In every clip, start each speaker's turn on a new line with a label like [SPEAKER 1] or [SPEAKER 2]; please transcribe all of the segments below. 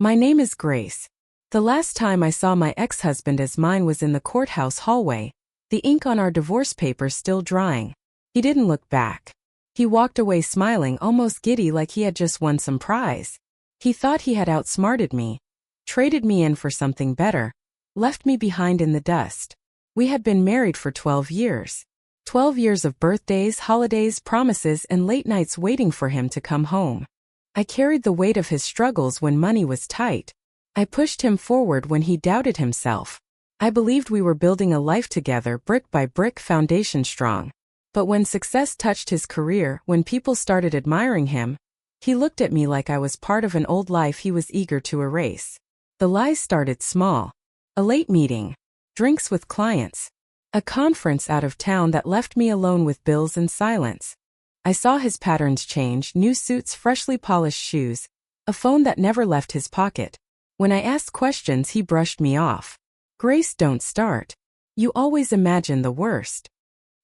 [SPEAKER 1] My name is Grace. The last time I saw my ex-husband as mine was in the courthouse hallway, the ink on our divorce papers still drying. He didn't look back. He walked away smiling, almost giddy, like he had just won some prize. He thought he had outsmarted me, traded me in for something better, left me behind in the dust. We had been married for 12 years. 12 years of birthdays, holidays, promises, and late nights waiting for him to come home. I carried the weight of his struggles when money was tight. I pushed him forward when he doubted himself. I believed we were building a life together, brick by brick, foundation strong. But when success touched his career, when people started admiring him, he looked at me like I was part of an old life he was eager to erase. The lies started small. A late meeting, drinks with clients, a conference out of town that left me alone with bills and silence. I saw his patterns change: new suits, freshly polished shoes, a phone that never left his pocket. When I asked questions, he brushed me off. Grace, don't start. You always imagine the worst.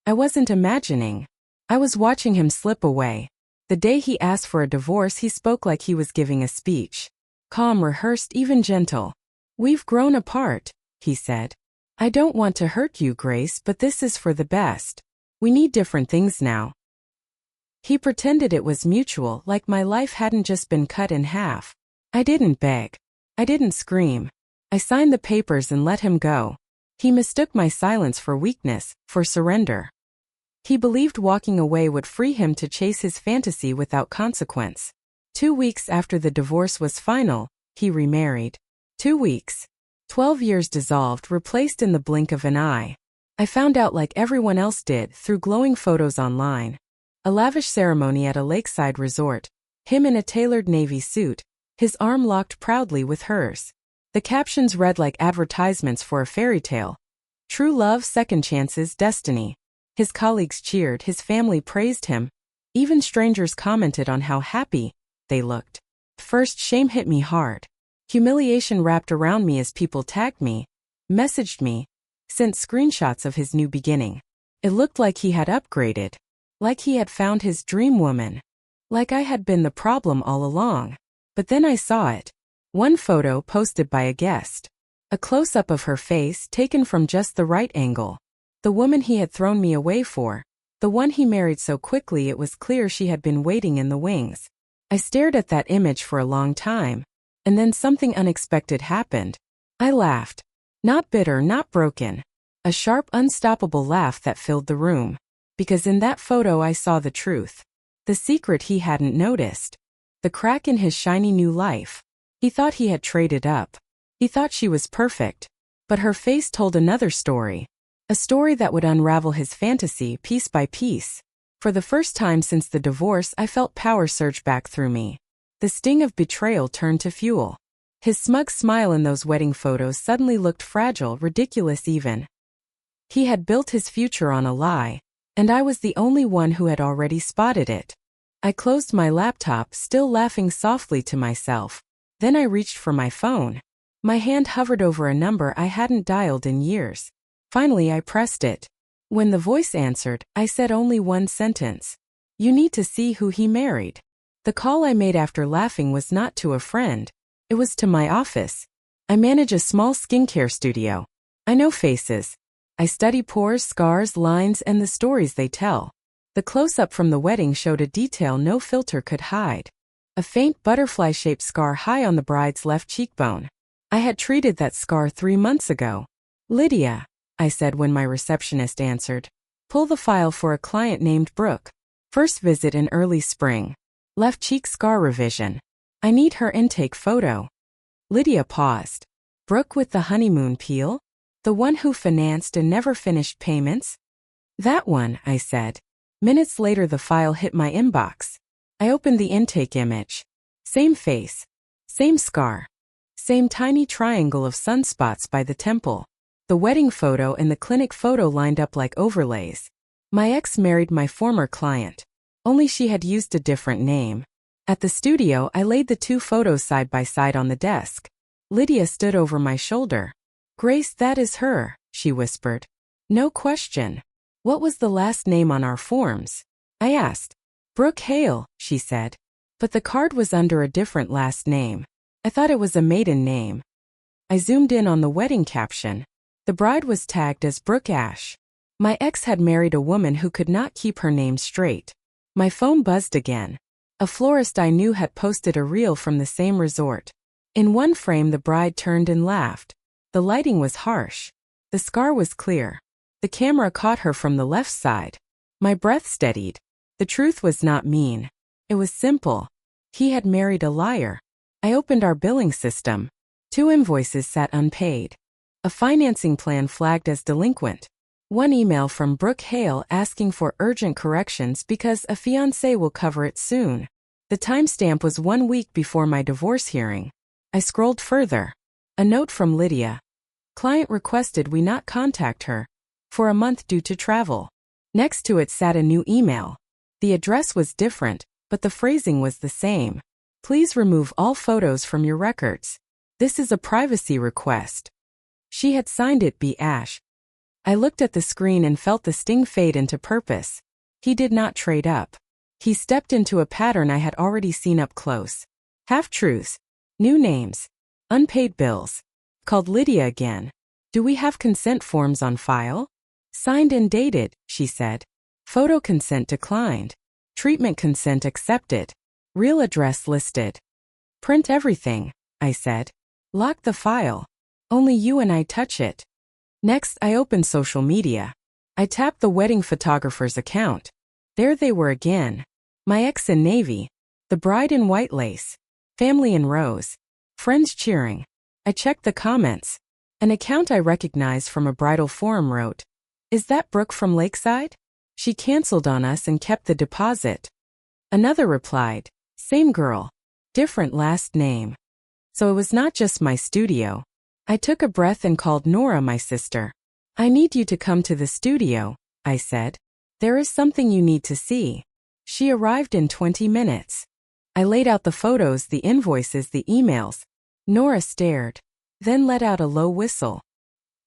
[SPEAKER 1] I wasn't imagining. I was watching him slip away. The day he asked for a divorce, he spoke like he was giving a speech. Calm, rehearsed, even gentle. We've grown apart, he said. I don't want to hurt you, Grace, but this is for the best. We need different things now. He pretended it was mutual, like my life hadn't just been cut in half. I didn't beg. I didn't scream. I signed the papers and let him go. He mistook my silence for weakness, for surrender. He believed walking away would free him to chase his fantasy without consequence. 2 weeks after the divorce was final, he remarried. 2 weeks. 12 years dissolved, replaced in the blink of an eye. I found out like everyone else did, through glowing photos online. A lavish ceremony at a lakeside resort. Him in a tailored navy suit, his arm locked proudly with hers. The captions read like advertisements for a fairy tale. True love, second chances, destiny. His colleagues cheered, his family praised him. Even strangers commented on how happy they looked. First, shame hit me hard. Humiliation wrapped around me as people tagged me, messaged me, sent screenshots of his new beginning. It looked like he had upgraded. Like he had found his dream woman. Like I had been the problem all along. But then I saw it. One photo posted by a guest. A close-up of her face taken from just the right angle. The woman he had thrown me away for. The one he married so quickly it was clear she had been waiting in the wings. I stared at that image for a long time. And then something unexpected happened. I laughed. Not bitter, not broken. A sharp, unstoppable laugh that filled the room. Because in that photo I saw the truth. The secret he hadn't noticed. The crack in his shiny new life. He thought he had traded up. He thought she was perfect. But her face told another story. A story that would unravel his fantasy piece by piece. For the first time since the divorce, I felt power surge back through me. The sting of betrayal turned to fuel. His smug smile in those wedding photos suddenly looked fragile, ridiculous even. He had built his future on a lie, and I was the only one who had already spotted it. I closed my laptop, still laughing softly to myself. Then I reached for my phone. My hand hovered over a number I hadn't dialed in years. Finally, I pressed it. When the voice answered, I said only one sentence. You need to see who he married. The call I made after laughing was not to a friend. It was to my office. I manage a small skincare studio. I know faces. I study pores, scars, lines, and the stories they tell. The close-up from the wedding showed a detail no filter could hide. A faint butterfly-shaped scar high on the bride's left cheekbone. I had treated that scar 3 months ago. Lydia, I said when my receptionist answered. Pull the file for a client named Brooke. First visit in early spring. Left cheek scar revision. I need her intake photo. Lydia paused. Brooke with the honeymoon peel? The one who financed and never finished payments? That one, I said. Minutes later the file hit my inbox. I opened the intake image. Same face. Same scar. Same tiny triangle of sunspots by the temple. The wedding photo and the clinic photo lined up like overlays. My ex married my former client. Only she had used a different name. At the studio, I laid the 2 photos side by side on the desk. Lydia stood over my shoulder. Grace, that is her, she whispered. No question. What was the last name on our forms? I asked. Brooke Hale, she said. But the card was under a different last name. I thought it was a maiden name. I zoomed in on the wedding caption. The bride was tagged as Brooke Ash. My ex had married a woman who could not keep her name straight. My phone buzzed again. A florist I knew had posted a reel from the same resort. In one frame the bride turned and laughed. The lighting was harsh. The scar was clear. The camera caught her from the left side. My breath steadied. The truth was not mean. It was simple. He had married a liar. I opened our billing system. 2 invoices sat unpaid. A financing plan flagged as delinquent. One email from Brooke Hale asking for urgent corrections because a fiancé will cover it soon. The timestamp was 1 week before my divorce hearing. I scrolled further. A note from Lydia. Client requested we not contact her for a month due to travel. Next to it sat a new email. The address was different, but the phrasing was the same. Please remove all photos from your records. This is a privacy request. She had signed it B. Ash. I looked at the screen and felt the sting fade into purpose. He did not trade up. He stepped into a pattern I had already seen up close. Half-truths. New names. Unpaid bills. Called Lydia again. Do we have consent forms on file? Signed and dated, she said. Photo consent declined. Treatment consent accepted. Real address listed. Print everything, I said. Lock the file. Only you and I touch it. Next, I opened social media. I tapped the wedding photographer's account. There they were again. My ex in navy. The bride in white lace. Family in rose. Friends cheering. I checked the comments. An account I recognized from a bridal forum wrote, "Is that Brooke from Lakeside? She canceled on us and kept the deposit." Another replied, "Same girl. Different last name." So it was not just my studio. I took a breath and called Nora, my sister. "I need you to come to the studio," I said. "There is something you need to see." She arrived in 20 minutes. I laid out the photos, the invoices, the emails. Nora stared, then let out a low whistle.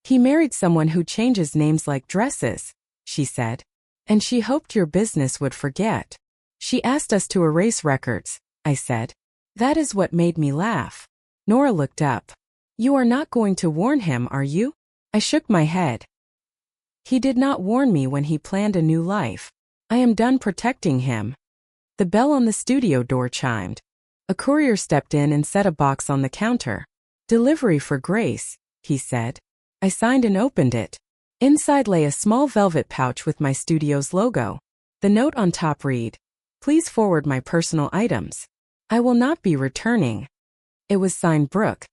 [SPEAKER 1] "He married someone who changes names like dresses," she said. "And she hoped your business would forget. She asked us to erase records," I said. "That is what made me laugh." Nora looked up. "You are not going to warn him, are you?" I shook my head. "He did not warn me when he planned a new life. I am done protecting him." The bell on the studio door chimed. A courier stepped in and set a box on the counter. "Delivery for Grace," he said. I signed and opened it. Inside lay a small velvet pouch with my studio's logo. The note on top read, "Please forward my personal items. I will not be returning." It was signed Brooke,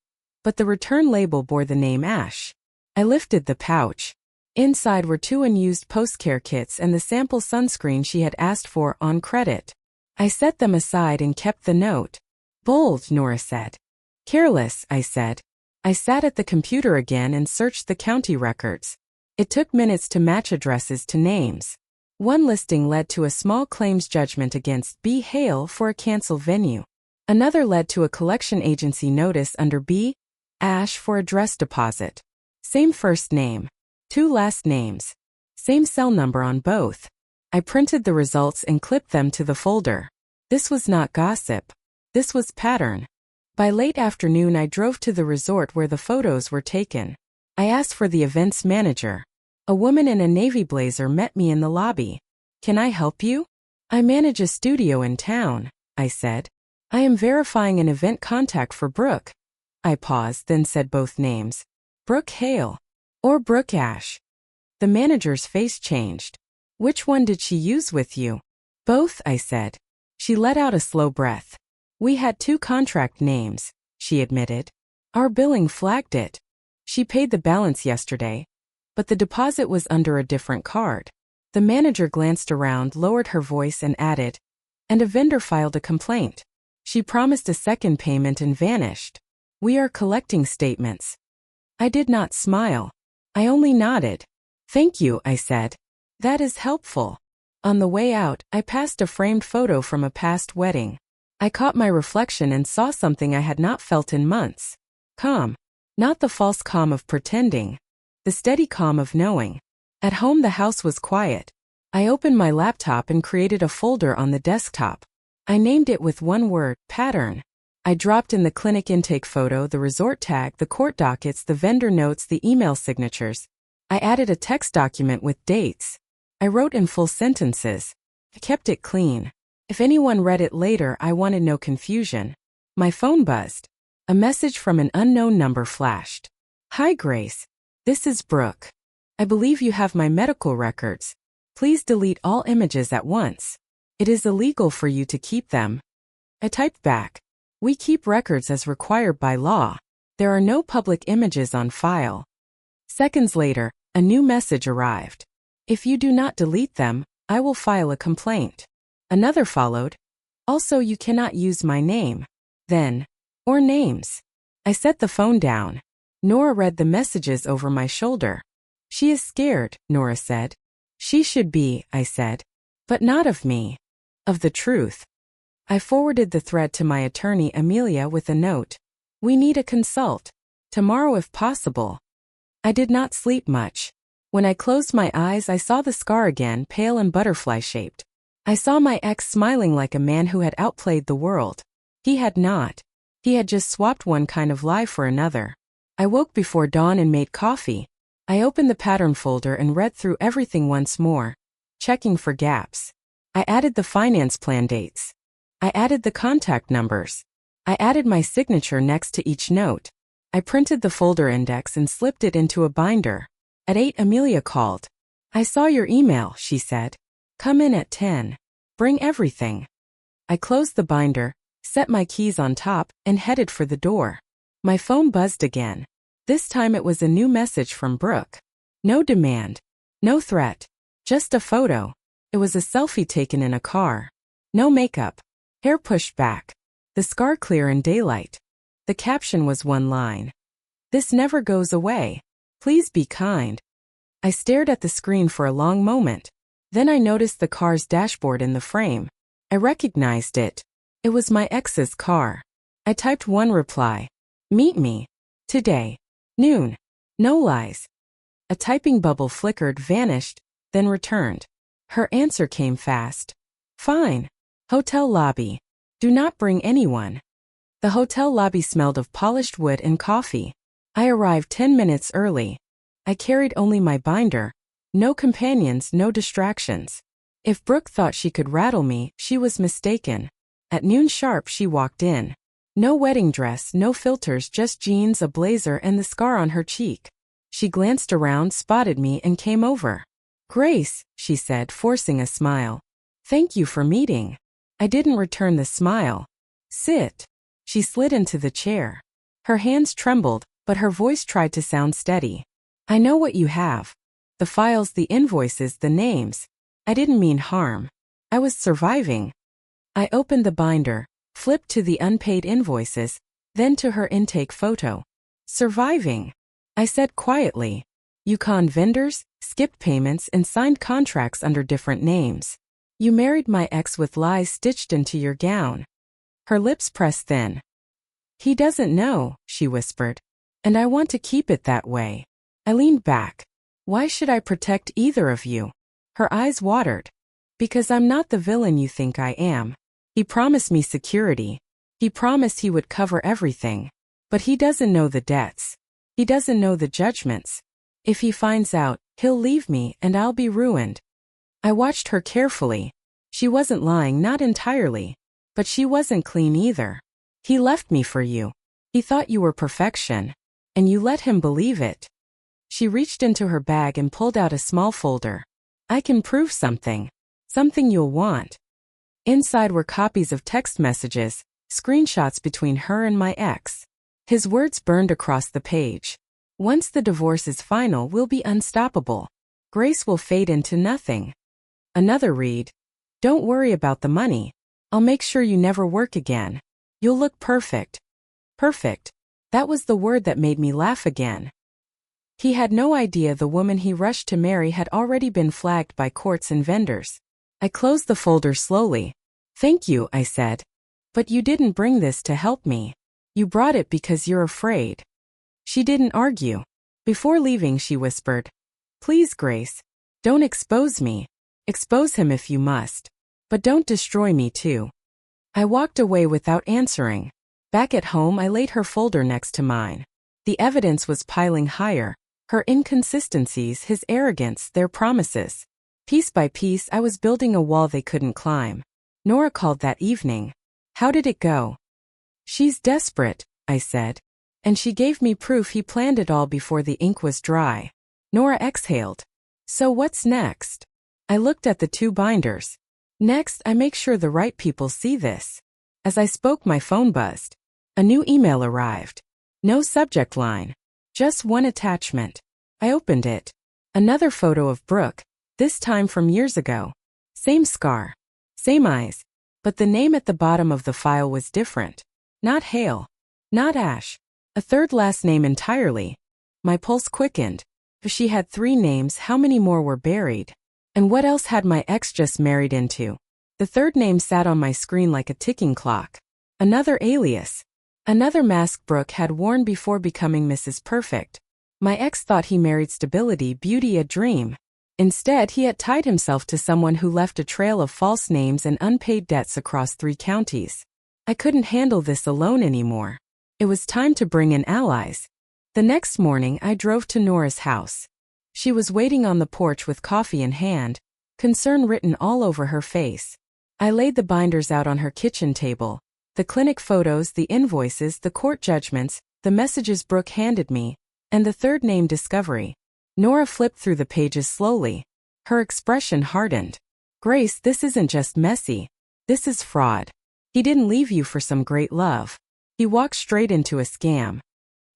[SPEAKER 1] but the return label bore the name Ash. I lifted the pouch. Inside were 2 unused post-care kits and the sample sunscreen she had asked for on credit. I set them aside and kept the note. "Bold," Nora said. "Careless," I said. I sat at the computer again and searched the county records. It took minutes to match addresses to names. One listing led to a small claims judgment against B. Hale for a canceled venue. Another led to a collection agency notice under B. Ash for a dress deposit. Same first name. 2 last names. Same cell number on both. I printed the results and clipped them to the folder. This was not gossip. This was pattern. By late afternoon I drove to the resort where the photos were taken. I asked for the events manager. A woman in a navy blazer met me in the lobby. "Can I help you?" "I manage a studio in town," I said. "I am verifying an event contact for Brooke." I paused, then said both names. "Brooke Hale or Brooke Ash." The manager's face changed. "Which one did she use with you?" "Both," I said. She let out a slow breath. "We had 2 contract names," she admitted. "Our billing flagged it. She paid the balance yesterday, but the deposit was under a different card." The manager glanced around, lowered her voice and added, "And a vendor filed a complaint. She promised a second payment and vanished. We are collecting statements." I did not smile. I only nodded. "Thank you," I said. "That is helpful." On the way out, I passed a framed photo from a past wedding. I caught my reflection and saw something I had not felt in months. Calm. Not the false calm of pretending. The steady calm of knowing. At home the house was quiet. I opened my laptop and created a folder on the desktop. I named it with one word, pattern. I dropped in the clinic intake photo, the resort tag, the court dockets, the vendor notes, the email signatures. I added a text document with dates. I wrote in full sentences. I kept it clean. If anyone read it later, I wanted no confusion. My phone buzzed. A message from an unknown number flashed. Hi Grace. This is Brooke. I believe you have my medical records. Please delete all images at once. It is illegal for you to keep them. I typed back. We keep records as required by law. There are no public images on file. Seconds later, a new message arrived. If you do not delete them, I will file a complaint. Another followed. Also, you cannot use my name. Then, or names. I set the phone down. Nora read the messages over my shoulder. She is scared, Nora said. She should be, I said. But not of me. Of the truth. I forwarded the thread to my attorney Amelia with a note. We need a consult. Tomorrow if possible. I did not sleep much. When I closed my eyes, I saw the scar again, pale and butterfly-shaped. I saw my ex smiling like a man who had outplayed the world. He had not. He had just swapped one kind of lie for another. I woke before dawn and made coffee. I opened the pattern folder and read through everything once more, checking for gaps. I added the finance plan dates. I added the contact numbers. I added my signature next to each note. I printed the folder index and slipped it into a binder. At 8, Amelia called. I saw your email, she said. Come in at 10. Bring everything. I closed the binder, set my keys on top, and headed for the door. My phone buzzed again. This time it was a new message from Brooke. No demand. No threat. Just a photo. It was a selfie taken in a car. No makeup. Hair pushed back. The scar clear in daylight. The caption was one line. This never goes away. Please be kind. I stared at the screen for a long moment. Then I noticed the car's dashboard in the frame. I recognized it. It was my ex's car. I typed one reply. Meet me. Today. Noon. No lies. A typing bubble flickered, vanished, then returned. Her answer came fast. Fine. Hotel lobby. Do not bring anyone. The hotel lobby smelled of polished wood and coffee. I arrived 10 minutes early. I carried only my binder. No companions, no distractions. If Brooke thought she could rattle me, she was mistaken. At noon sharp she walked in. No wedding dress, no filters, just jeans, a blazer, and the scar on her cheek. She glanced around, spotted me, and came over. Grace, she said, forcing a smile. Thank you for meeting. I didn't return the smile. Sit. She slid into the chair. Her hands trembled, but her voice tried to sound steady. I know what you have. The files, the invoices, the names. I didn't mean harm. I was surviving. I opened the binder, flipped to the unpaid invoices, then to her intake photo. Surviving. I said quietly. You conned vendors, skipped payments, and signed contracts under different names. You married my ex with lies stitched into your gown. Her lips pressed thin. He doesn't know, she whispered. And I want to keep it that way. I leaned back. Why should I protect either of you? Her eyes watered. Because I'm not the villain you think I am. He promised me security. He promised he would cover everything. But he doesn't know the debts. He doesn't know the judgments. If he finds out, he'll leave me and I'll be ruined. I watched her carefully. She wasn't lying, not entirely. But she wasn't clean either. He left me for you. He thought you were perfection. And you let him believe it. She reached into her bag and pulled out a small folder. I can prove something. Something you'll want. Inside were copies of text messages, screenshots between her and my ex. His words burned across the page. Once the divorce is final, we'll be unstoppable. Grace will fade into nothing. Another read. Don't worry about the money. I'll make sure you never work again. You'll look perfect. Perfect. That was the word that made me laugh again. He had no idea the woman he rushed to marry had already been flagged by courts and vendors. I closed the folder slowly. Thank you, I said. But you didn't bring this to help me. You brought it because you're afraid. She didn't argue. Before leaving, she whispered, Please, Grace, don't expose me. Expose him if you must. But don't destroy me too. I walked away without answering. Back at home, I laid her folder next to mine. The evidence was piling higher. Her inconsistencies, his arrogance, their promises. Piece by piece, I was building a wall they couldn't climb. Nora called that evening. How did it go? She's desperate, I said. And she gave me proof he planned it all before the ink was dry. Nora exhaled. So what's next? I looked at the 2 binders. Next, I make sure the right people see this. As I spoke, my phone buzzed. A new email arrived. No subject line. Just one attachment. I opened it. Another photo of Brooke, this time from years ago. Same scar. Same eyes. But the name at the bottom of the file was different. Not Hale. Not Ash. A third last name entirely. My pulse quickened. If she had 3 names, how many more were buried? And what else had my ex just married into? The third name sat on my screen like a ticking clock. Another alias. Another mask Brooke had worn before becoming Mrs. Perfect. My ex thought he married stability, beauty, a dream. Instead, he had tied himself to someone who left a trail of false names and unpaid debts across 3 counties. I couldn't handle this alone anymore. It was time to bring in allies. The next morning, I drove to Nora's house. She was waiting on the porch with coffee in hand, concern written all over her face. I laid the binders out on her kitchen table. The clinic photos, the invoices, the court judgments, the messages Brooke handed me, and the third name discovery. Nora flipped through the pages slowly. Her expression hardened. Grace, this isn't just messy. This is fraud. He didn't leave you for some great love. He walked straight into a scam.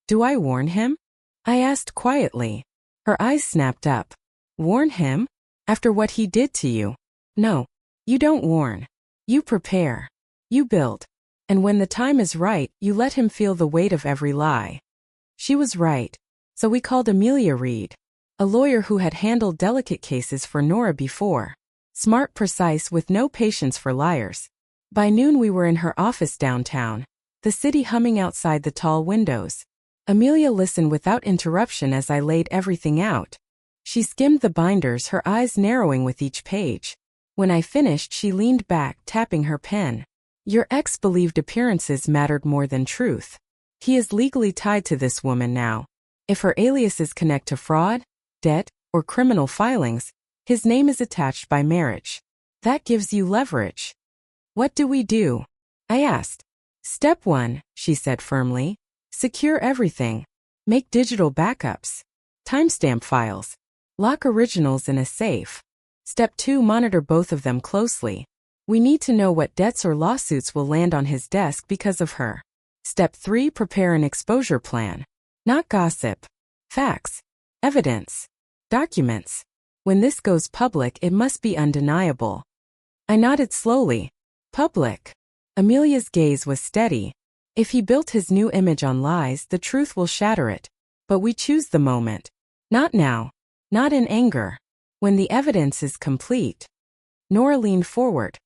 [SPEAKER 1] Do I warn him? I asked quietly. Her eyes snapped up. Warn him? After what he did to you? No. You don't warn. You prepare. You build. And when the time is right, you let him feel the weight of every lie. She was right. So we called Amelia Reed, a lawyer who had handled delicate cases for Nora before. Smart, precise, with no patience for liars. By noon we were in her office downtown, the city humming outside the tall windows. Amelia listened without interruption as I laid everything out. She skimmed the binders, her eyes narrowing with each page. When I finished, she leaned back, tapping her pen. Your ex believed appearances mattered more than truth. He is legally tied to this woman now. If her aliases connect to fraud, debt, or criminal filings, his name is attached by marriage. That gives you leverage. What do we do? I asked. Step 1, she said firmly. Secure everything. Make digital backups. Timestamp files. Lock originals in a safe. Step 2, monitor both of them closely. We need to know what debts or lawsuits will land on his desk because of her. Step 3, prepare an exposure plan. Not gossip. Facts. Evidence. Documents. When this goes public, it must be undeniable. I nodded slowly. Public. Amelia's gaze was steady. If he built his new image on lies, the truth will shatter it. But we choose the moment. Not now. Not in anger. When the evidence is complete. Nora leaned forward.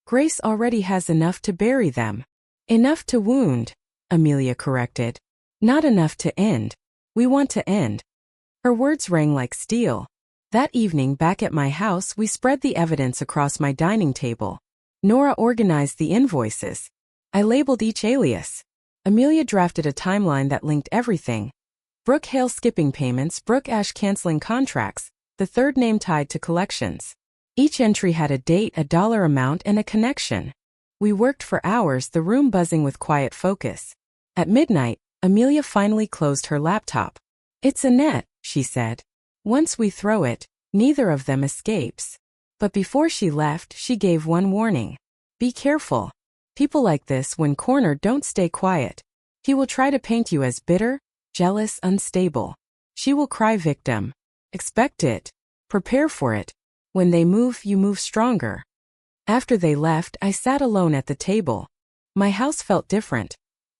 [SPEAKER 1] Grace already has enough to bury them. Enough to wound, Amelia corrected. Not enough to end. We want to end. Her words rang like steel. That evening back at my house, we spread the evidence across my dining table. Nora organized the invoices. I labeled each alias. Amelia drafted a timeline that linked everything. Brooke Hale skipping payments, Brooke Ash canceling contracts, the third name tied to collections. Each entry had a date, a dollar amount, and a connection. We worked for hours, the room buzzing with quiet focus. At midnight, Amelia finally closed her laptop. It's a net, she said. Once we throw it, neither of them escapes. But before she left, she gave one warning. Be careful. People like this, when cornered, don't stay quiet. He will try to paint you as bitter, jealous, unstable. She will cry victim. Expect it. Prepare for it. When they move, you move stronger. After they left, I sat alone at the table. My house felt different.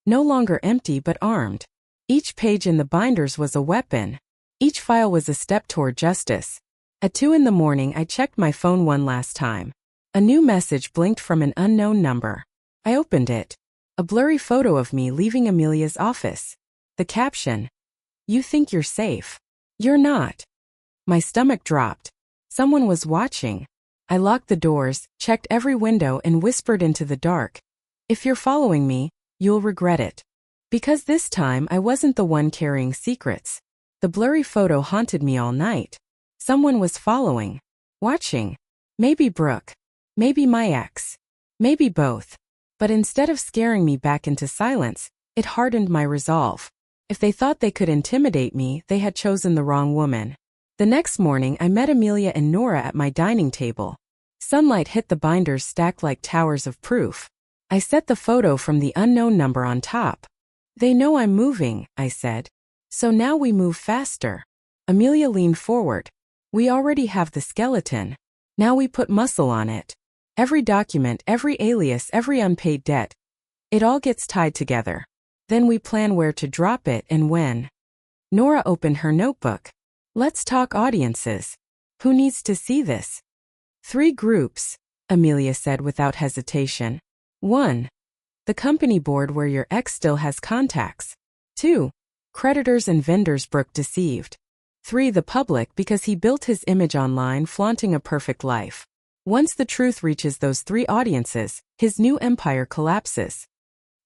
[SPEAKER 1] No longer empty but armed. Each page in the binders was a weapon. Each file was a step toward justice. At 2 a.m, I checked my phone one last time. A new message blinked from an unknown number. I opened it. A blurry photo of me leaving Amelia's office. The caption. You think you're safe. You're not. My stomach dropped. Someone was watching. I locked the doors, checked every window, and whispered into the dark. If you're following me, You'll regret it. Because this time I wasn't the one carrying secrets. The blurry photo haunted me all night. Someone was following. Watching. Maybe Brooke. Maybe my ex. Maybe both. But instead of scaring me back into silence, it hardened my resolve. If they thought they could intimidate me, they had chosen the wrong woman. The next morning I met Amelia and Nora at my dining table. Sunlight hit the binders stacked like towers of proof. I set the photo from the unknown number on top. They know I'm moving, I said. So now we move faster. Amelia leaned forward. We already have the skeleton. Now we put muscle on it. Every document, every alias, every unpaid debt. It all gets tied together. Then we plan where to drop it and when. Nora opened her notebook. Let's talk audiences. Who needs to see this? 3 groups, Amelia said without hesitation. 1. The company board where your ex still has contacts. 2. Creditors and vendors Brooke deceived. 3. The public because he built his image online flaunting a perfect life. Once the truth reaches those 3 audiences, his new empire collapses.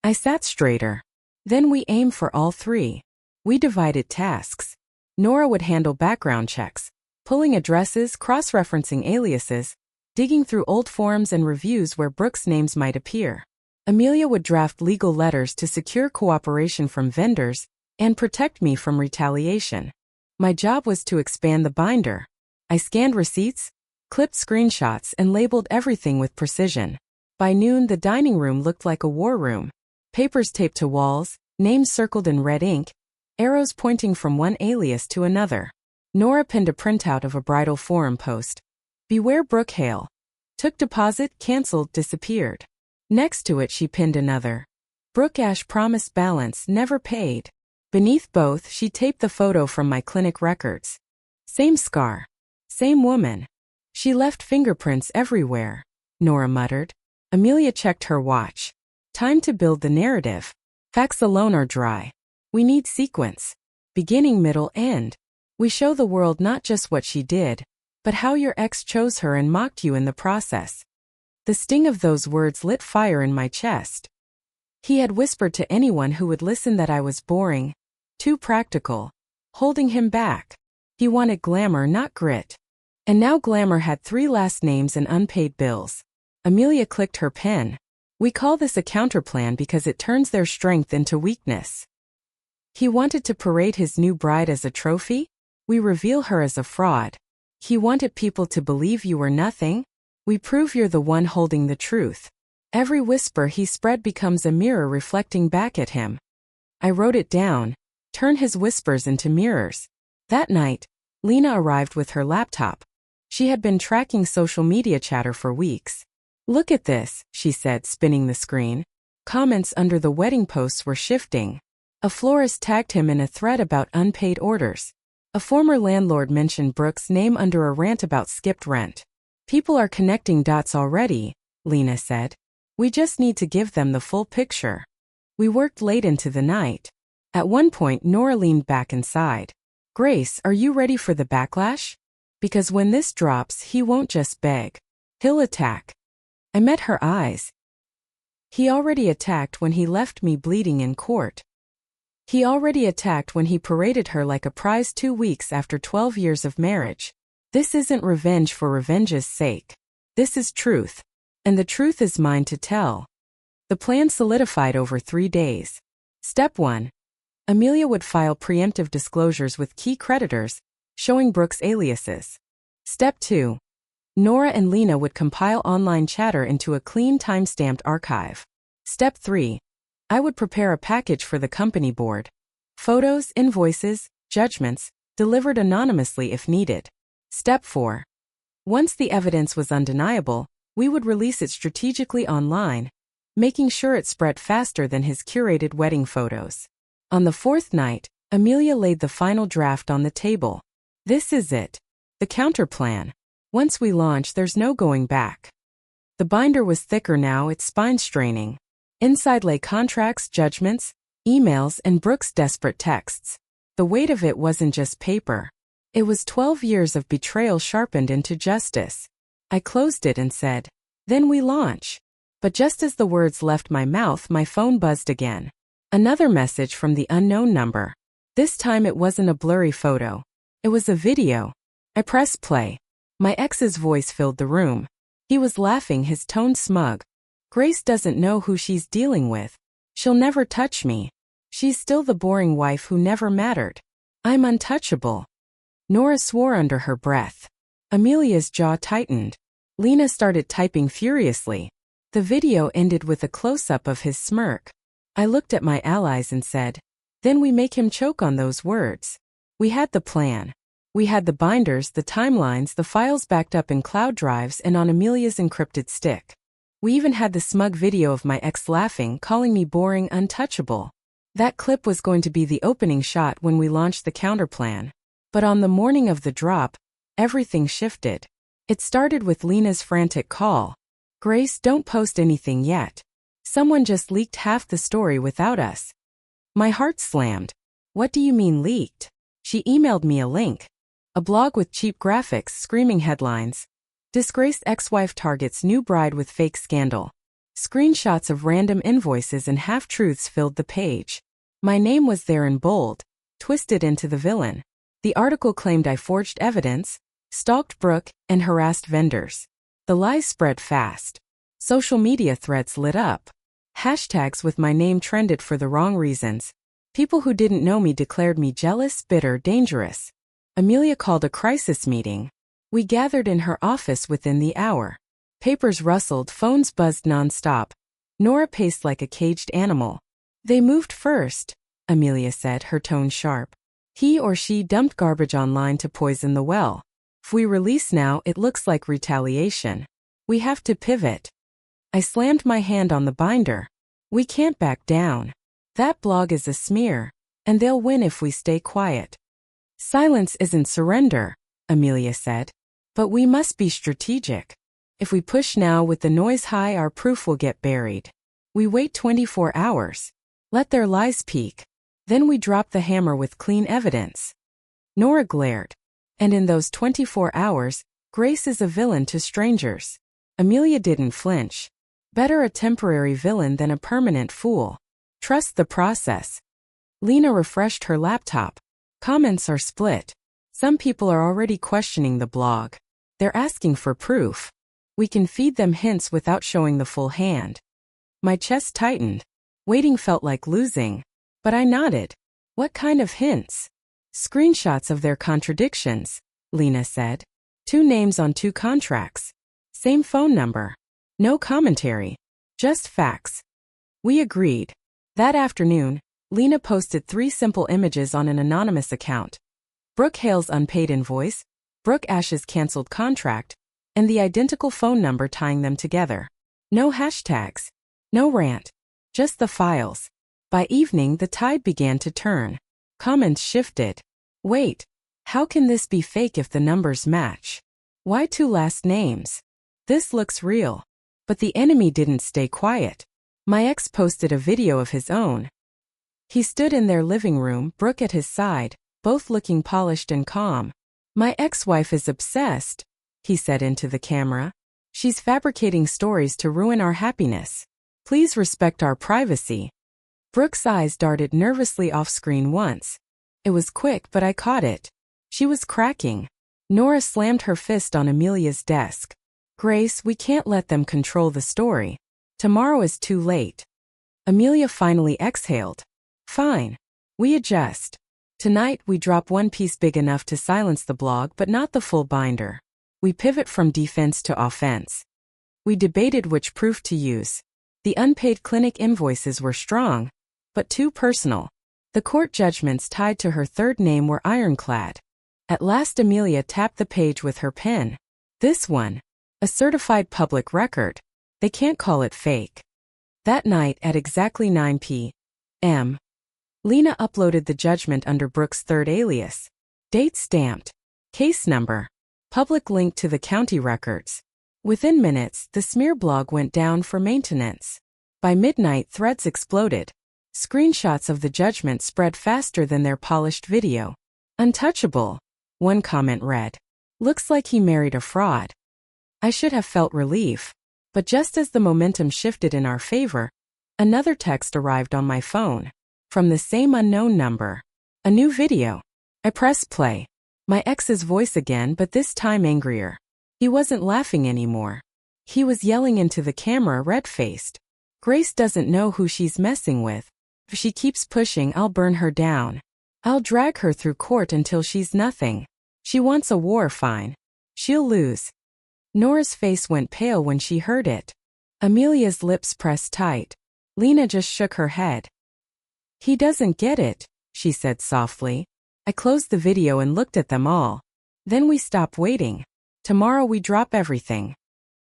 [SPEAKER 1] I sat straighter. Then we aim for all 3. We divided tasks. Nora would handle background checks, pulling addresses, cross-referencing aliases, digging through old forums and reviews where Brooke's names might appear. Amelia would draft legal letters to secure cooperation from vendors and protect me from retaliation. My job was to expand the binder. I scanned receipts, clipped screenshots, and labeled everything with precision. By noon, the dining room looked like a war room. Papers taped to walls, names circled in red ink, arrows pointing from one alias to another. Nora pinned a printout of a bridal forum post. Beware Brooke Hale. Took deposit, cancelled, disappeared. Next to it she pinned another. Brooke Ash promised balance, never paid. Beneath both, she taped the photo from my clinic records. Same scar. Same woman. She left fingerprints everywhere, Nora muttered. Amelia checked her watch. Time to build the narrative. Facts alone are dry. We need sequence. Beginning, middle, end. We show the world not just what she did, but how your ex chose her and mocked you in the process. The sting of those words lit fire in my chest. He had whispered to anyone who would listen that I was boring, too practical, holding him back. He wanted glamour, not grit. And now glamour had 3 last names and unpaid bills. Amelia clicked her pen. We call this a counterplan because it turns their strength into weakness. He wanted to parade his new bride as a trophy? We reveal her as a fraud. He wanted people to believe you were nothing? We prove you're the one holding the truth. Every whisper he spread becomes a mirror reflecting back at him. I wrote it down. Turn his whispers into mirrors. That night, Lena arrived with her laptop. She had been tracking social media chatter for weeks. Look at this, she said, spinning the screen. Comments under the wedding posts were shifting. A florist tagged him in a thread about unpaid orders. A former landlord mentioned Brooke's name under a rant about skipped rent. People are connecting dots already, Lena said. We just need to give them the full picture. We worked late into the night. At one point, Nora leaned back and sighed. Grace, are you ready for the backlash? Because when this drops, he won't just beg. He'll attack. I met her eyes. He already attacked when he left me bleeding in court. He already attacked when he paraded her like a prize 2 weeks after 12 years of marriage. This isn't revenge for revenge's sake. This is truth. And the truth is mine to tell. The plan solidified over 3 days. Step 1. Amelia would file preemptive disclosures with key creditors, showing Brooke's aliases. Step 2. Nora and Lena would compile online chatter into a clean time-stamped archive. Step 3. I would prepare a package for the company board. Photos, invoices, judgments, delivered anonymously if needed. Step 4. Once the evidence was undeniable, we would release it strategically online, making sure it spread faster than his curated wedding photos. On the 4th night, Amelia laid the final draft on the table. This is it. The counterplan. Once we launch, there's no going back. The binder was thicker now, its spine straining. Inside lay contracts, judgments, emails, and Brooke's desperate texts. The weight of it wasn't just paper. It was 12 years of betrayal sharpened into justice. I closed it and said, then we launch. But just as the words left my mouth, my phone buzzed again. Another message from the unknown number. This time it wasn't a blurry photo. It was a video. I pressed play. My ex's voice filled the room. He was laughing, his tone smug. Grace doesn't know who she's dealing with. She'll never touch me. She's still the boring wife who never mattered. I'm untouchable. Nora swore under her breath. Amelia's jaw tightened. Lena started typing furiously. The video ended with a close-up of his smirk. I looked at my allies and said, "Then we make him choke on those words." We had the plan. We had the binders, the timelines, the files backed up in cloud drives and on Amelia's encrypted stick. We even had the smug video of my ex laughing, calling me boring, untouchable. That clip was going to be the opening shot when we launched the counterplan. But on the morning of the drop, everything shifted. It started with Lena's frantic call. "Grace, don't post anything yet. Someone just leaked half the story without us." My heart slammed. "What do you mean leaked?" She emailed me a link. A blog with cheap graphics, screaming headlines. "Disgraced ex-wife targets new bride with fake scandal." Screenshots of random invoices and half-truths filled the page. My name was there in bold, twisted into the villain. The article claimed I forged evidence, stalked Brooke, and harassed vendors. The lies spread fast. Social media threads lit up. Hashtags with my name trended for the wrong reasons. People who didn't know me declared me jealous, bitter, dangerous. Amelia called a crisis meeting. We gathered in her office within the hour. Papers rustled, phones buzzed nonstop. Nora paced like a caged animal. "They moved first," Amelia said, her tone sharp. "He or she dumped garbage online to poison the well. If we release now, it looks like retaliation. We have to pivot." I slammed my hand on the binder. "We can't back down. That blog is a smear, and they'll win if we stay quiet." "Silence isn't surrender," Amelia said. "But we must be strategic. If we push now with the noise high, our proof will get buried. We wait 24 hours. Let their lies peak. Then we drop the hammer with clean evidence." Nora glared. "And in those 24 hours, Grace is a villain to strangers." Amelia didn't flinch. "Better a temporary villain than a permanent fool. Trust the process." Lena refreshed her laptop. Comments are split. Some people are already questioning the blog. They're asking for proof. We can feed them hints without showing the full hand. My chest tightened. Waiting felt like losing. But I nodded. "What kind of hints?" "Screenshots of their contradictions," Lena said. "2 names on 2 contracts. Same phone number. No commentary. Just facts." We agreed. That afternoon, Lena posted 3 simple images on an anonymous account. Brooke Hale's unpaid invoice, Brooke Ash's canceled contract, and the identical phone number tying them together. No hashtags. No rant. Just the files. By evening, the tide began to turn. Comments shifted. "Wait. How can this be fake if the numbers match? Why 2 last names? This looks real." But the enemy didn't stay quiet. My ex posted a video of his own. He stood in their living room, Brooke at his side, both looking polished and calm. "My ex-wife is obsessed," he said into the camera. "She's fabricating stories to ruin our happiness. Please respect our privacy." Brooke's eyes darted nervously off-screen once. It was quick, but I caught it. She was cracking. Nora slammed her fist on Amelia's desk. "Grace, we can't let them control the story. Tomorrow is too late." Amelia finally exhaled. "Fine. We adjust. Tonight we drop one piece big enough to silence the blog but not the full binder. We pivot from defense to offense." We debated which proof to use. The unpaid clinic invoices were strong, but too personal. The court judgments tied to her third name were ironclad. At last Amelia tapped the page with her pen. "This one. A certified public record. They can't call it fake." That night at exactly 9 p.m., Lena uploaded the judgment under Brooke's third alias. Date stamped. Case number. Public link to the county records. Within minutes, the smear blog went down for maintenance. By midnight, threads exploded. Screenshots of the judgment spread faster than their polished video. "Untouchable," one comment read. "Looks like he married a fraud." I should have felt relief. But just as the momentum shifted in our favor, another text arrived on my phone. From the same unknown number. A new video. I pressed play. My ex's voice again, but this time angrier. He wasn't laughing anymore. He was yelling into the camera, red-faced. Grace doesn't know who she's messing with. If she keeps pushing, I'll burn her down. I'll drag her through court until she's nothing. She wants a war, fine. She'll lose. Nora's face went pale when she heard it. Amelia's lips pressed tight. Lena just shook her head. He doesn't get it, she said softly. I closed the video and looked at them all. Then we stopped waiting. Tomorrow we drop everything.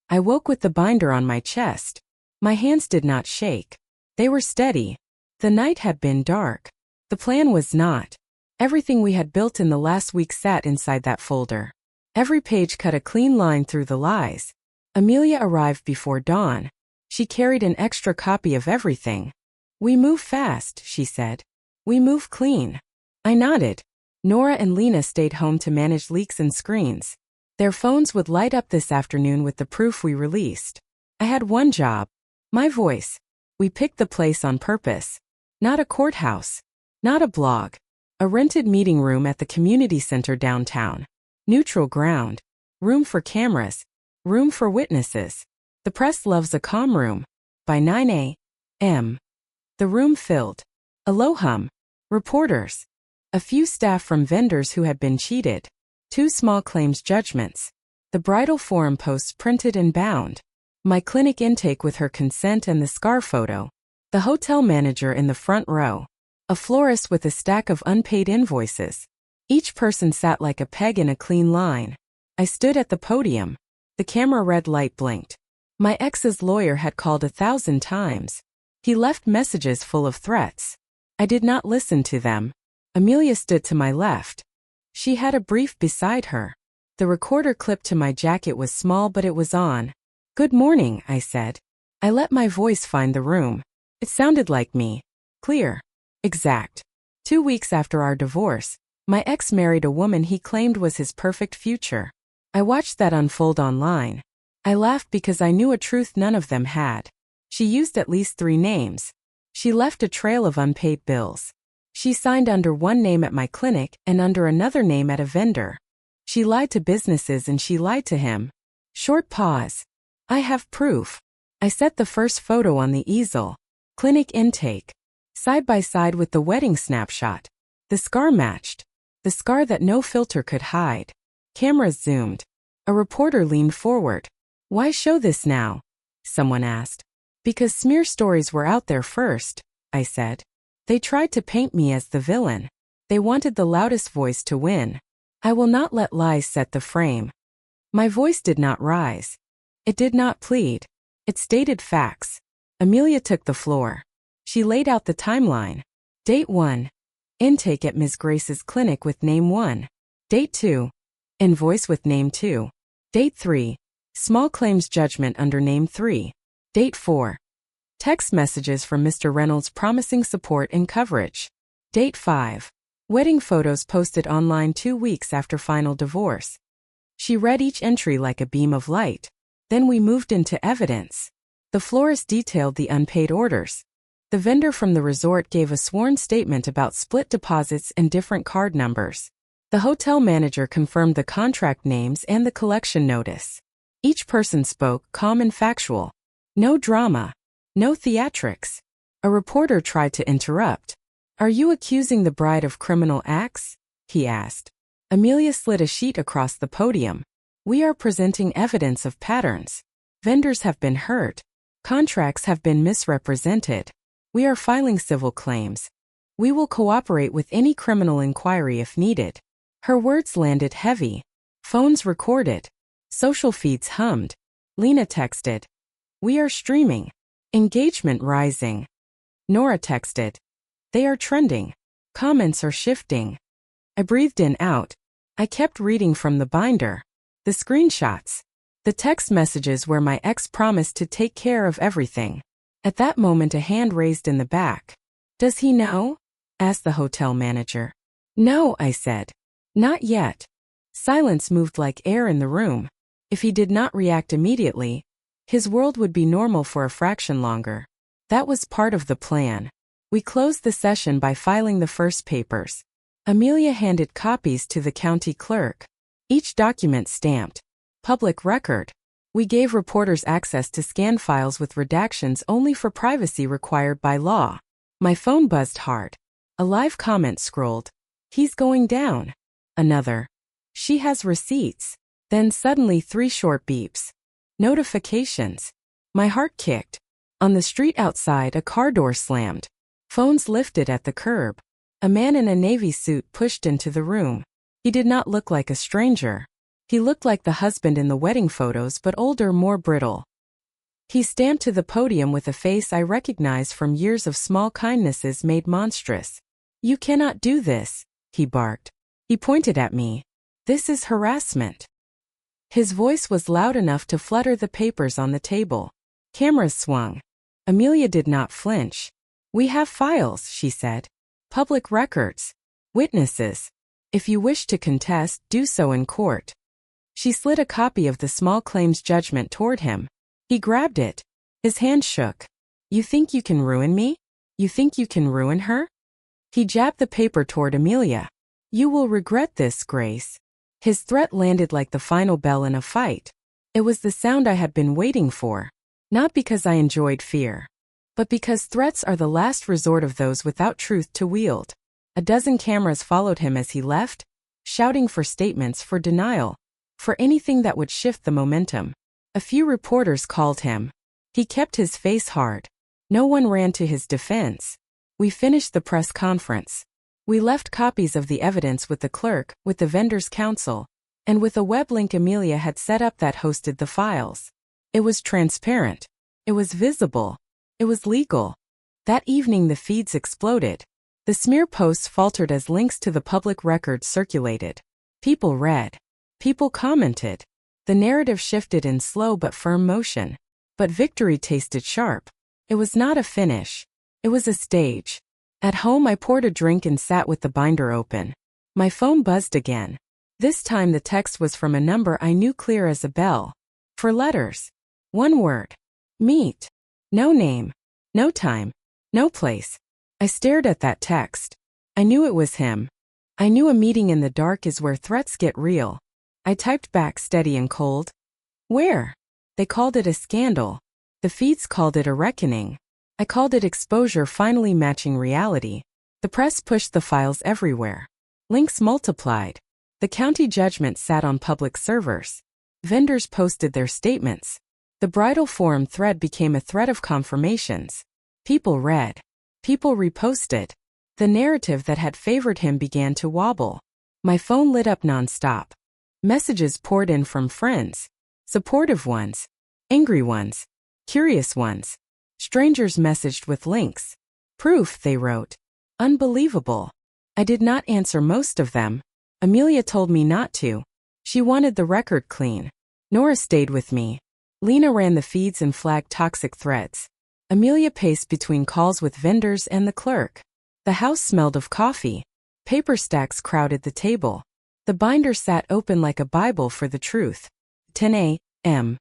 [SPEAKER 1] I woke with the binder on my chest. My hands did not shake. They were steady. The night had been dark. The plan was not. Everything we had built in the last week sat inside that folder. Every page cut a clean line through the lies. Amelia arrived before dawn. She carried an extra copy of everything. We move fast, she said. We move clean. I nodded. Nora and Lena stayed home to manage leaks and screens. Their phones would light up this afternoon with the proof we released. I had one job. My voice. We picked the place on purpose. Not a courthouse. Not a blog. A rented meeting room at the community center downtown. Neutral ground. Room for cameras. Room for witnesses. The press loves a calm room. By 9 a.m. The room filled. Alohum. Reporters. A few staff from vendors who had been cheated. 2 small claims judgments. The bridal forum posts printed and bound. My clinic intake with her consent and the scar photo. The hotel manager in the front row. A florist with a stack of unpaid invoices. Each person sat like a peg in a clean line. I stood at the podium. The camera red light blinked. My ex's lawyer had called 1,000 times. He left messages full of threats. I did not listen to them. Amelia stood to my left. She had a brief beside her. The recorder clipped to my jacket was small, but it was on. Good morning, I said. I let my voice find the room. It sounded like me. Clear. Exact. 2 weeks after our divorce, my ex married a woman he claimed was his perfect future. I watched that unfold online. I laughed because I knew a truth none of them had. She used at least 3 names. She left a trail of unpaid bills. She signed under one name at my clinic and under another name at a vendor. She lied to businesses and she lied to him. Short pause. I have proof. I set the first photo on the easel. Clinic intake. Side by side with the wedding snapshot. The scar matched. The scar that no filter could hide. Cameras zoomed. A reporter leaned forward. Why show this now? Someone asked. Because smear stories were out there first, I said. They tried to paint me as the villain. They wanted the loudest voice to win. I will not let lies set the frame. My voice did not rise. It did not plead. It stated facts. Amelia took the floor. She laid out the timeline. Date 1. Intake at Ms. Grace's clinic with name 1. Date 2. Invoice with name 2. Date 3. Small claims judgment under name 3. Date 4. Text messages from Mr. Reynolds promising support and coverage. Date 5. Wedding photos posted online 2 weeks after final divorce. She read each entry like a beam of light. Then we moved into evidence. The florist detailed the unpaid orders. The vendor from the resort gave a sworn statement about split deposits and different card numbers. The hotel manager confirmed the contract names and the collection notice. Each person spoke calm and factual. No drama. No theatrics. A reporter tried to interrupt. Are you accusing the bride of criminal acts? He asked. Amelia slid a sheet across the podium. We are presenting evidence of patterns. Vendors have been hurt. Contracts have been misrepresented. We are filing civil claims. We will cooperate with any criminal inquiry if needed. Her words landed heavy. Phones recorded. Social feeds hummed. Lena texted. We are streaming. Engagement rising. Nora texted. They are trending. Comments are shifting. I breathed in out. I kept reading from the binder. The screenshots. The text messages where my ex promised to take care of everything. At that moment a hand raised in the back. Does he know? Asked the hotel manager. No, I said. Not yet. Silence moved like air in the room. If he did not react immediately, His world would be normal for a fraction longer. That was part of the plan. We closed the session by filing the first papers. Amelia handed copies to the county clerk. Each document stamped. Public record. We gave reporters access to scan files with redactions only for privacy required by law. My phone buzzed hard. A live comment scrolled. He's going down. Another. She has receipts. Then suddenly 3 short beeps. Notifications. My heart kicked. On the street outside, a car door slammed. Phones lifted at the curb. A man in a navy suit pushed into the room. He did not look like a stranger. He looked like the husband in the wedding photos, but older, more brittle. He stamped to the podium with a face I recognized from years of small kindnesses made monstrous. "You cannot do this," he barked. He pointed at me. "This is harassment." His voice was loud enough to flutter the papers on the table. Cameras swung. Amelia did not flinch. "We have files," she said. "Public records. Witnesses. If you wish to contest, do so in court." She slid a copy of the small claims judgment toward him. He grabbed it. His hand shook. "You think you can ruin me? You think you can ruin her?" He jabbed the paper toward Amelia. "You will regret this, Grace." His threat landed like the final bell in a fight. It was the sound I had been waiting for. Not because I enjoyed fear, but because threats are the last resort of those without truth to wield. A dozen cameras followed him as he left, shouting for statements, for denial, for anything that would shift the momentum. A few reporters called him. He kept his face hard. No one ran to his defense. We finished the press conference. We left copies of the evidence with the clerk, with the vendor's counsel, and with a web link Amelia had set up that hosted the files. It was transparent. It was visible. It was legal. That evening the feeds exploded. The smear posts faltered as links to the public records circulated. People read. People commented. The narrative shifted in slow but firm motion. But victory tasted sharp. It was not a finish. It was a stage. At home I poured a drink and sat with the binder open. My phone buzzed again. This time the text was from a number I knew clear as a bell. 4 letters. 1 word. Meet. No name. No time. No place. I stared at that text. I knew it was him. I knew a meeting in the dark is where threats get real. I typed back steady and cold. "Where?" They called it a scandal. The feeds called it a reckoning. I called it exposure finally matching reality. The press pushed the files everywhere. Links multiplied. The county judgment sat on public servers. Vendors posted their statements. The bridal forum thread became a thread of confirmations. People read. People reposted. The narrative that had favored him began to wobble. My phone lit up nonstop. Messages poured in from friends. Supportive ones. Angry ones. Curious ones. Strangers messaged with links. Proof, they wrote. Unbelievable. I did not answer most of them. Amelia told me not to. She wanted the record clean. Nora stayed with me. Lena ran the feeds and flagged toxic threads. Amelia paced between calls with vendors and the clerk. The house smelled of coffee. Paper stacks crowded the table. The binder sat open like a Bible for the truth. 10 a.m.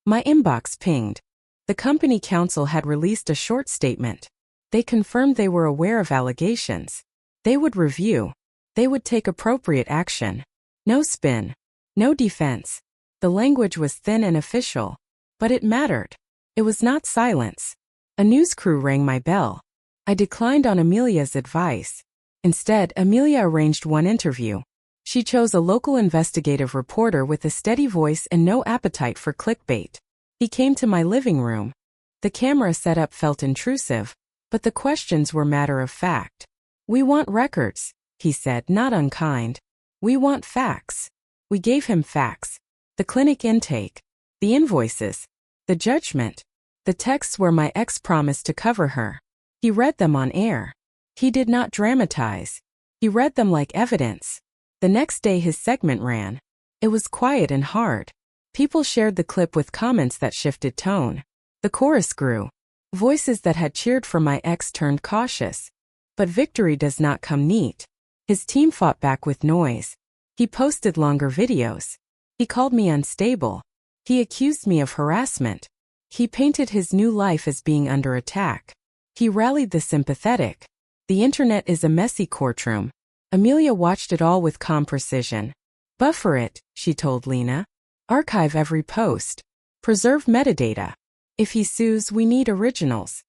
[SPEAKER 1] My inbox pinged. The company counsel had released a short statement. They confirmed they were aware of allegations. They would review. They would take appropriate action. No spin. No defense. The language was thin and official. But it mattered. It was not silence. A news crew rang my bell. I declined on Amelia's advice. Instead, Amelia arranged one interview. She chose a local investigative reporter with a steady voice and no appetite for clickbait. He came to my living room. The camera setup felt intrusive, but the questions were matter of fact. "We want records," he said, not unkind. "We want facts." We gave him facts. The clinic intake. The invoices. The judgment. The texts where my ex promised to cover her. He read them on air. He did not dramatize. He read them like evidence. The next day his segment ran. It was quiet and hard. People shared the clip with comments that shifted tone. The chorus grew. Voices that had cheered for my ex turned cautious. But victory does not come neat. His team fought back with noise. He posted longer videos. He called me unstable. He accused me of harassment. He painted his new life as being under attack. He rallied the sympathetic. The internet is a messy courtroom. Amelia watched it all with calm precision. Buffer it, she told Lena. Archive every post. Preserve metadata. If he sues, we need originals.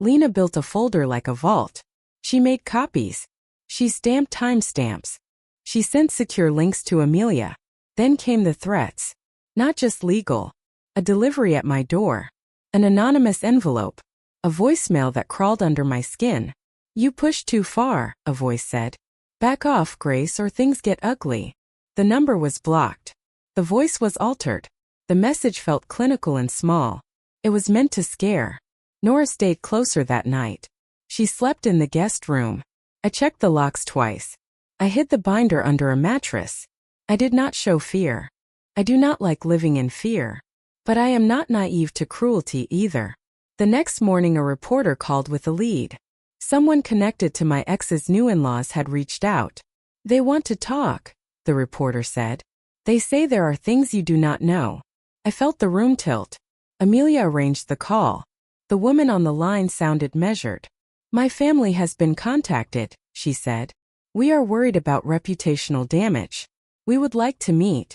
[SPEAKER 1] Lena built a folder like a vault. She made copies. She stamped timestamps. She sent secure links to Amelia. Then came the threats. Not just legal. A delivery at my door. An anonymous envelope. A voicemail that crawled under my skin. You pushed too far, a voice said. Back off, Grace, or things get ugly. The number was blocked. The voice was altered. The message felt clinical and small. It was meant to scare. Nora stayed closer that night. She slept in the guest room. I checked the locks twice. I hid the binder under a mattress. I did not show fear. I do not like living in fear. But I am not naive to cruelty either. The next morning a reporter called with a lead. Someone connected to my ex's new in-laws had reached out. They want to talk, the reporter said. They say there are things you do not know. I felt the room tilt. Amelia arranged the call. The woman on the line sounded measured. My family has been contacted, she said. We are worried about reputational damage. We would like to meet.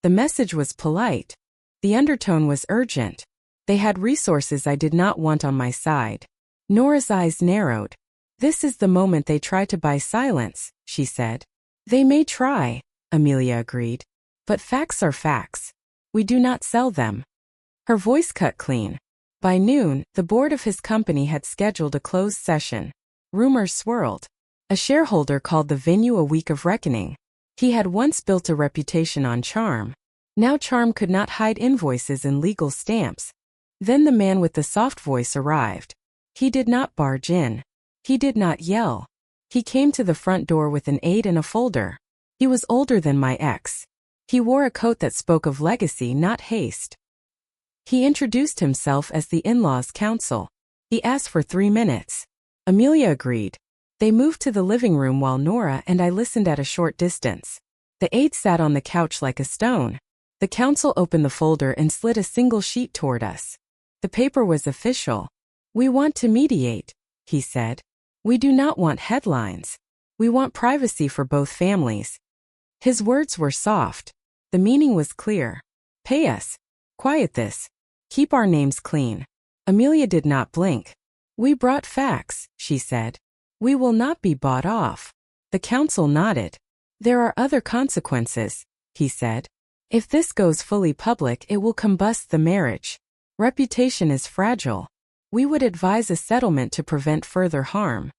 [SPEAKER 1] The message was polite. The undertone was urgent. They had resources I did not want on my side. Nora's eyes narrowed. This is the moment they try to buy silence, she said. They may try, Amelia agreed. But facts are facts. We do not sell them. Her voice cut clean. By noon, the board of his company had scheduled a closed session. Rumors swirled. A shareholder called the venue a week of reckoning. He had once built a reputation on charm. Now charm could not hide invoices and legal stamps. Then the man with the soft voice arrived. He did not barge in. He did not yell. He came to the front door with an aide and a folder. He was older than my ex. He wore a coat that spoke of legacy, not haste. He introduced himself as the in-laws counsel. He asked for 3 minutes. Amelia agreed. They moved to the living room while Nora and I listened at a short distance. The aide sat on the couch like a stone. The counsel opened the folder and slid a single sheet toward us. The paper was official. We want to mediate, he said. We do not want headlines. We want privacy for both families. His words were soft. The meaning was clear. Pay us. Quiet this. Keep our names clean. Amelia did not blink. We brought facts, she said. We will not be bought off. The counsel nodded. There are other consequences, he said. If this goes fully public, it will combust the marriage. Reputation is fragile. We would advise a settlement to prevent further harm.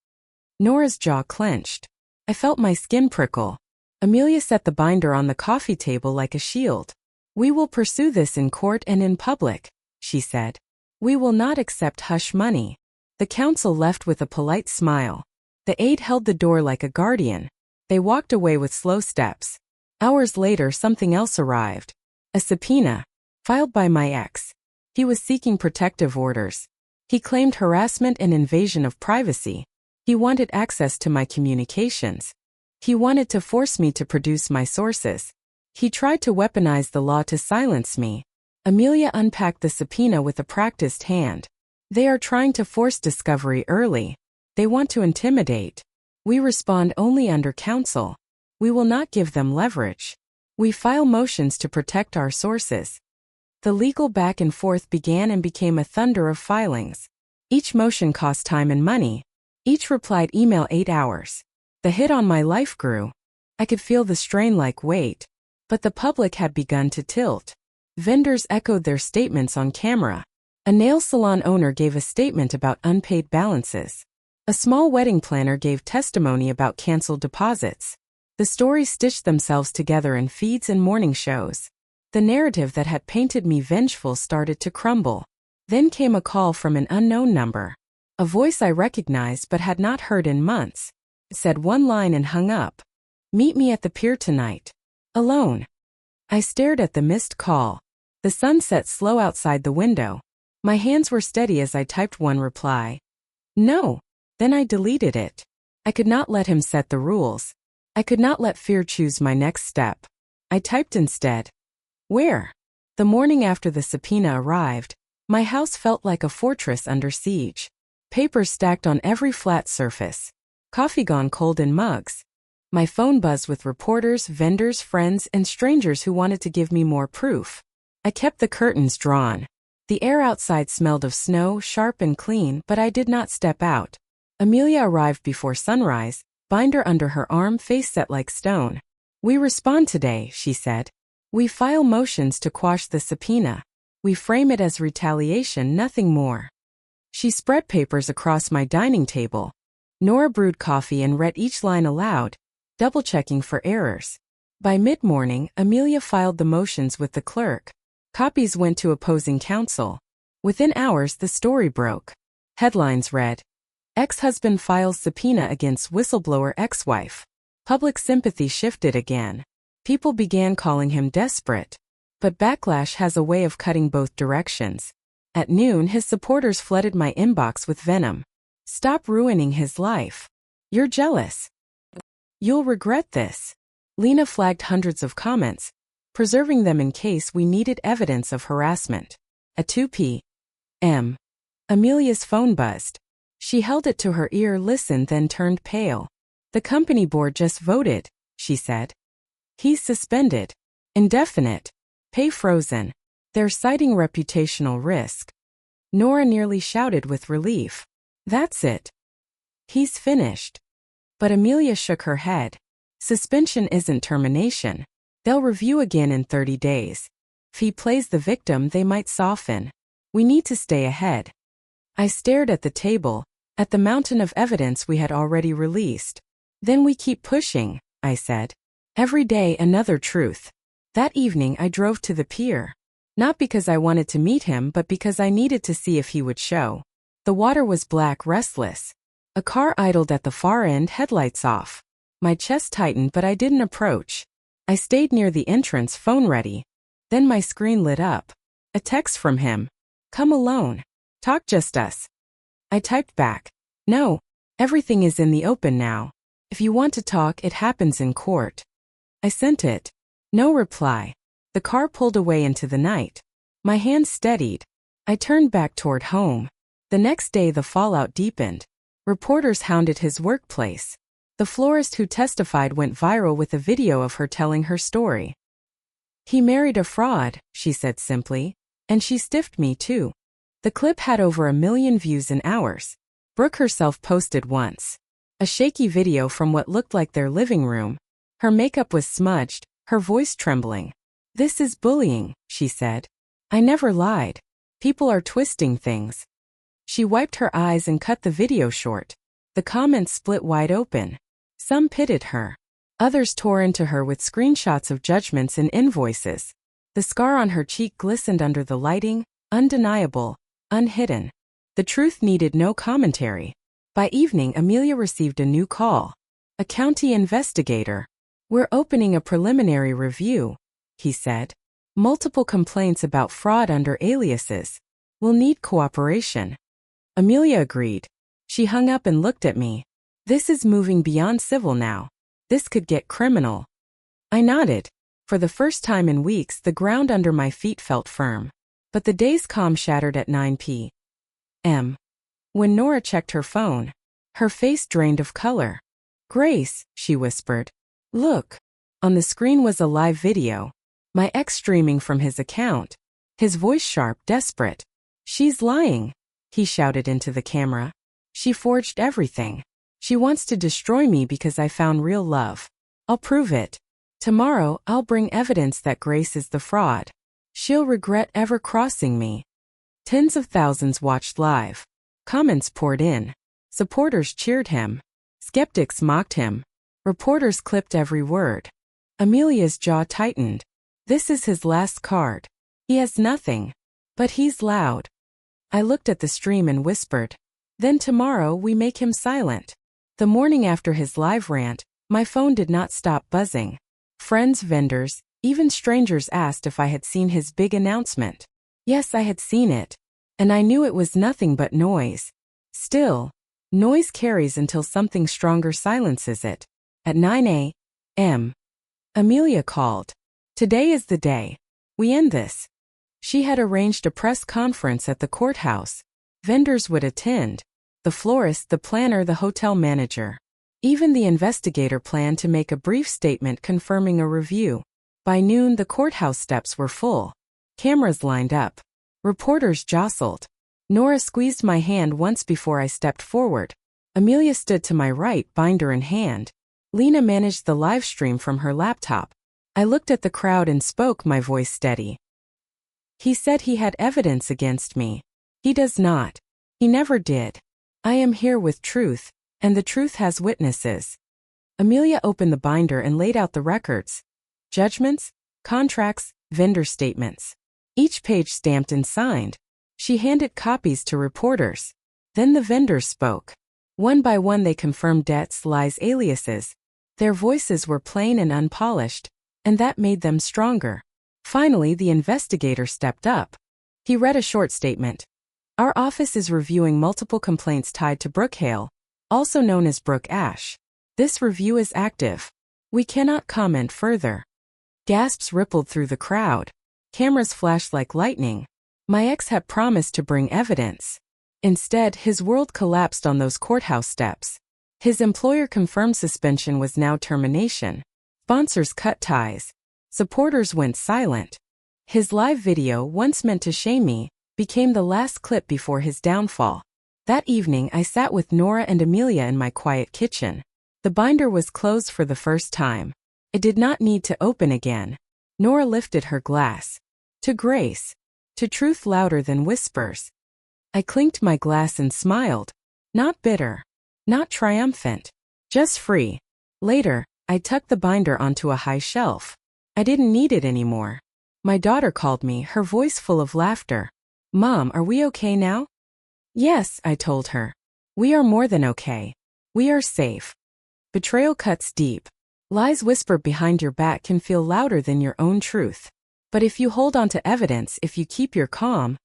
[SPEAKER 1] Nora's jaw clenched. I felt my skin prickle. Amelia set the binder on the coffee table like a shield. We will pursue this in court and in public, she said. We will not accept hush money. The counsel left with a polite smile. The aide held the door like a guardian. They walked away with slow steps. Hours later, something else arrived. A subpoena, filed by my ex. He was seeking protective orders. He claimed harassment and invasion of privacy. He wanted access to my communications. He wanted to force me to produce my sources. He tried to weaponize the law to silence me. Amelia unpacked the subpoena with a practiced hand. They are trying to force discovery early. They want to intimidate. We respond only under counsel. We will not give them leverage. We file motions to protect our sources. The legal back and forth began and became a thunder of filings. Each motion cost time and money. Each replied email 8 hours. The hit on my life grew. I could feel the strain like weight. But the public had begun to tilt. Vendors echoed their statements on camera. A nail salon owner gave a statement about unpaid balances. A small wedding planner gave testimony about canceled deposits. The stories stitched themselves together in feeds and morning shows. The narrative that had painted me vengeful started to crumble. Then came a call from an unknown number. A voice I recognized but had not heard in months. It said one line and hung up. Meet me at the pier tonight. Alone. I stared at the missed call. The sun set slow outside the window. My hands were steady as I typed one reply. No. Then I deleted it. I could not let him set the rules. I could not let fear choose my next step. I typed instead. Where? The morning after the subpoena arrived, My house felt like a fortress under siege. Papers stacked on every flat surface. Coffee gone cold in mugs. My phone buzzed with reporters, vendors, friends, and strangers who wanted to give me more proof. I kept the curtains drawn. The air outside smelled of snow, sharp and clean, but I did not step out. Amelia arrived before sunrise, binder under her arm, face set like stone. We respond today, she said. We file motions to quash the subpoena. We frame it as retaliation, nothing more. She spread papers across my dining table. Nora brewed coffee and read each line aloud, double-checking for errors. By mid-morning, Amelia filed the motions with the clerk. Copies went to opposing counsel. Within hours, the story broke. Headlines read, "Ex-husband files subpoena against whistleblower ex-wife." Public sympathy shifted again. People began calling him desperate. But backlash has a way of cutting both directions. At noon, his supporters flooded my inbox with venom. "Stop ruining his life. You're jealous. You'll regret this." Lena flagged hundreds of comments, preserving them in case we needed evidence of harassment. At 2 p.m., Amelia's phone buzzed. She held it to her ear, listened, then turned pale. "The company board just voted," she said. "He's suspended. Indefinite. Pay frozen. They're citing reputational risk." Nora nearly shouted with relief. "That's it. He's finished." But Amelia shook her head. "Suspension isn't termination. They'll review again in 30 days. If he plays the victim, they might soften. We need to stay ahead." I stared at the table, at the mountain of evidence we had already released. "Then we keep pushing," I said. "Every day another truth." That evening I drove to the pier. Not because I wanted to meet him, but because I needed to see if he would show. The water was black, restless. A car idled at the far end, headlights off. My chest tightened, but I didn't approach. I stayed near the entrance, phone ready. Then my screen lit up. A text from him. "Come alone. Talk just us." I typed back, "No, everything is in the open now. If you want to talk, it happens in court." I sent it. No reply. The car pulled away into the night. My hand steadied. I turned back toward home. The next day the fallout deepened. Reporters hounded his workplace. The florist who testified went viral with a video of her telling her story. "He married a fraud," she said simply. "And she stiffed me too." The clip had over 1 million views in hours. Brooke herself posted once. A shaky video from what looked like their living room. Her makeup was smudged, her voice trembling. "This is bullying," she said. "I never lied. People are twisting things." She wiped her eyes and cut the video short. The comments split wide open. Some pitied her. Others tore into her with screenshots of judgments and invoices. The scar on her cheek glistened under the lighting, undeniable, unhidden. The truth needed no commentary. By evening, Amelia received a new call. A county investigator. "We're opening a preliminary review," he said. "Multiple complaints about fraud under aliases. We'll need cooperation." Amelia agreed. She hung up and looked at me. "This is moving beyond civil now. This could get criminal." I nodded. For the first time in weeks, the ground under my feet felt firm. But the day's calm shattered at 9 p.m. When Nora checked her phone, her face drained of color. "Grace," she whispered. "Look." On the screen was a live video. My ex streaming from his account. His voice sharp, desperate. "She's lying," he shouted into the camera. "She forged everything. She wants to destroy me because I found real love. I'll prove it. Tomorrow, I'll bring evidence that Grace is the fraud. She'll regret ever crossing me." Tens of thousands watched live. Comments poured in. Supporters cheered him. Skeptics mocked him. Reporters clipped every word. Amelia's jaw tightened. This is his last card. He has nothing. But he's loud. I looked at the stream and whispered. Then tomorrow we make him silent. The morning after his live rant, my phone did not stop buzzing. Friends, vendors, even strangers asked if I had seen his big announcement. Yes, I had seen it. And I knew it was nothing but noise. Still, noise carries until something stronger silences it. At 9 a.m., Amelia called. "Today is the day. We end this." She had arranged a press conference at the courthouse. Vendors would attend. The florist, the planner, the hotel manager. Even the investigator planned to make a brief statement confirming a review. By noon, the courthouse steps were full. Cameras lined up. Reporters jostled. Nora squeezed my hand once before I stepped forward. Amelia stood to my right, binder in hand. Lena managed the live stream from her laptop. I looked at the crowd and spoke, my voice steady. He said he had evidence against me. He does not. He never did. I am here with truth, and the truth has witnesses. Amelia opened the binder and laid out the records. Judgments, contracts, vendor statements. Each page stamped and signed. She handed copies to reporters. Then the vendors spoke. One by one they confirmed debts, lies, aliases. Their voices were plain and unpolished, and that made them stronger. Finally, the investigator stepped up. He read a short statement. Our office is reviewing multiple complaints tied to Brookhail, also known as Brook Ash. This review is active. We cannot comment further. Gasps rippled through the crowd. Cameras flashed like lightning. My ex had promised to bring evidence. Instead, his world collapsed on those courthouse steps. His employer confirmed suspension was now termination. Sponsors cut ties. Supporters went silent. His live video, once meant to shame me, became the last clip before his downfall. That evening, I sat with Nora and Amelia in my quiet kitchen. The binder was closed for the first time. It did not need to open again. Nora lifted her glass. To grace. To truth louder than whispers. I clinked my glass and smiled. Not bitter. Not triumphant. Just free. Later, I tucked the binder onto a high shelf. I didn't need it anymore. My daughter called me, her voice full of laughter. Mom, are we okay now? Yes, I told her. We are more than okay. We are safe. Betrayal cuts deep. Lies whispered behind your back can feel louder than your own truth. But if you hold on to evidence, if you keep your calm,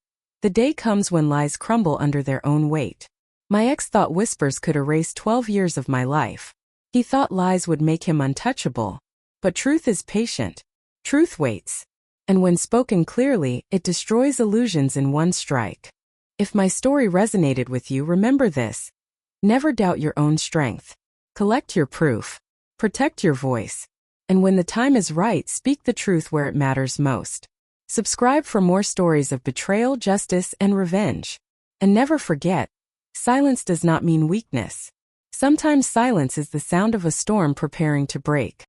[SPEAKER 1] the day comes when lies crumble under their own weight. My ex thought whispers could erase 12 years of my life. He thought lies would make him untouchable. But truth is patient. Truth waits. And when spoken clearly, it destroys illusions in one strike. If my story resonated with you, remember this. Never doubt your own strength. Collect your proof. Protect your voice. And when the time is right, speak the truth where it matters most. Subscribe for more stories of betrayal, justice, and revenge. And never forget, silence does not mean weakness. Sometimes silence is the sound of a storm preparing to break.